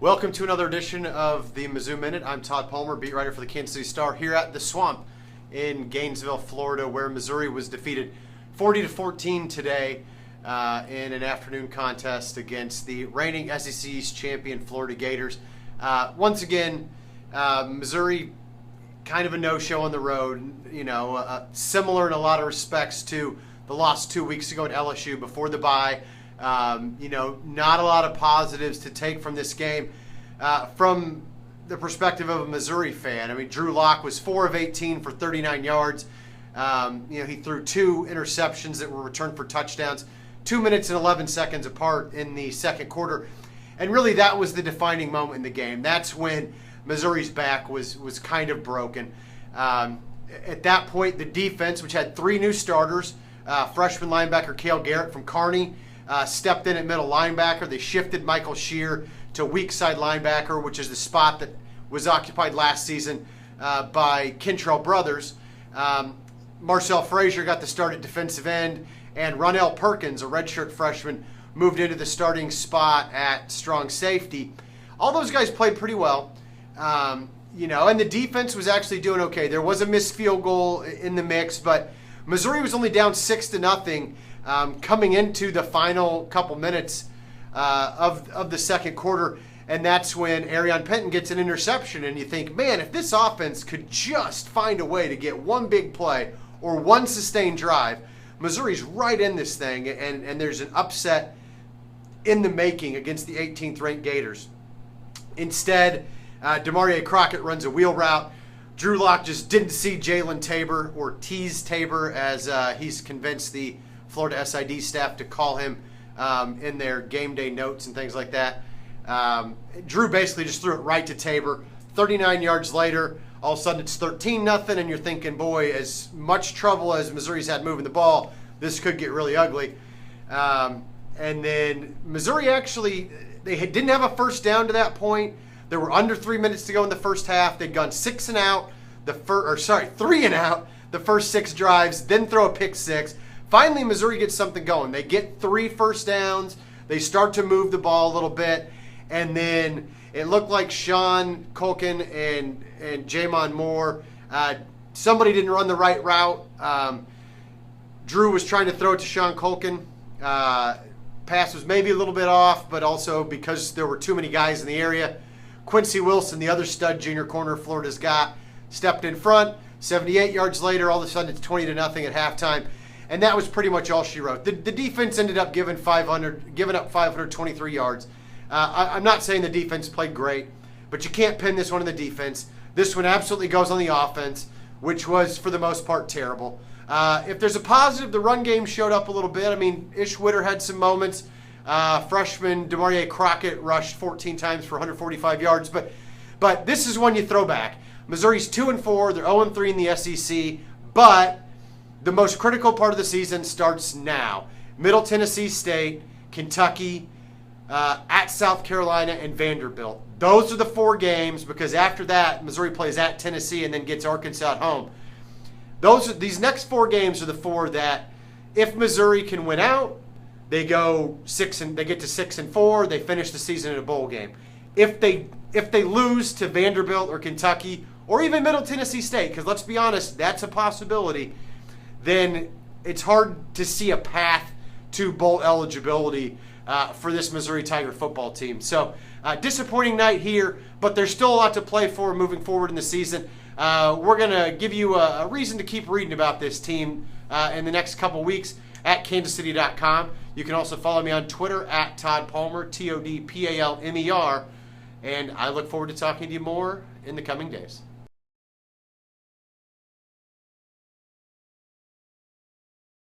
Welcome to another edition of the Mizzou Minute. I'm Tod Palmer, beat writer for the Kansas City Star, here at the Swamp in Gainesville, Florida, where Missouri was defeated 40-14 today in an afternoon contest against the reigning SEC East champion Florida Gators. Once again, Missouri kind of a no-show on the road, similar in a lot of respects to the loss 2 weeks ago at LSU before the bye. Not a lot of positives to take from this game from the perspective of a Missouri fan. I mean, Drew Lock was 4 of 18 for 39 yards. He threw 2 interceptions that were returned for touchdowns, 2 minutes and 11 seconds apart in the second quarter. And really, that was the defining moment in the game. That's when Missouri's back was kind of broken. At that point, the defense, which had 3 new starters, freshman linebacker Cale Garrett from Kearney, stepped in at middle linebacker. They shifted Michael Shear to weak side linebacker, which is the spot that was occupied last season by Kentrell Brothers. Marcel Frazier got the start at defensive end, and Ronell Perkins, a redshirt freshman, moved into the starting spot at strong safety. All those guys played pretty well, and the defense was actually doing okay. There was a missed field goal in the mix, but Missouri was only down 6-0 coming into the final couple minutes of the second quarter, and that's when Arion Penton gets an interception, and you think, man, if this offense could just find a way to get one big play or one sustained drive, Missouri's right in this thing, and there's an upset in the making against the 18th ranked Gators. Instead, Demarie Crockett runs a wheel route. Drew Lock just didn't see Jalen Tabor, or Tease Tabor, as he's convinced the Florida SID staff to call him in their game day notes and things like that. Drew basically just threw it right to Tabor. 39 yards later, all of a sudden it's 13-0, and you're thinking, boy, as much trouble as Missouri's had moving the ball, this could get really ugly. And then Missouri actually, didn't have a first down to that point. There were under 3 minutes to go in the first half. They'd gone 3 and out the first 6 drives, then throw a pick 6. Finally, Missouri gets something going. They get 3 first downs. They start to move the ball a little bit. And then it looked like Sean Culkin and Jamon Moore, somebody didn't run the right route. Drew was trying to throw it to Sean Culkin. Pass was maybe a little bit off, but also because there were too many guys in the area, Quincy Wilson, the other stud junior corner Florida's got, stepped in front. 78 yards later, all of a sudden it's 20-0 at halftime. And that was pretty much all she wrote. The defense ended up giving up 523 yards. I'm not saying the defense played great, but you can't pin this one on the defense. This one absolutely goes on the offense, which was, for the most part, terrible. If there's a positive, the run game showed up a little bit. I mean, Ish Witter had some moments. Freshman Demarie Crockett rushed 14 times for 145 yards. But this is one you throw back. Missouri's 2-4. They're 0-3 in the SEC. But the most critical part of the season starts now. Middle Tennessee State, Kentucky, at South Carolina, and Vanderbilt. Those are the 4 games, because after that, Missouri plays at Tennessee and then gets Arkansas at home. These next 4 games are the 4 that, if Missouri can win out, they get to 6-4. They finish the season in a bowl game. If they lose to Vanderbilt or Kentucky or even Middle Tennessee State, because let's be honest, that's a possibility, then it's hard to see a path to bowl eligibility for this Missouri Tiger football team. So disappointing night here, but there's still a lot to play for moving forward in the season. We're going to give you a reason to keep reading about this team in the next couple weeks at kansascity.com. You can also follow me on Twitter at Tod Palmer, TodPalmer, and I look forward to talking to you more in the coming days.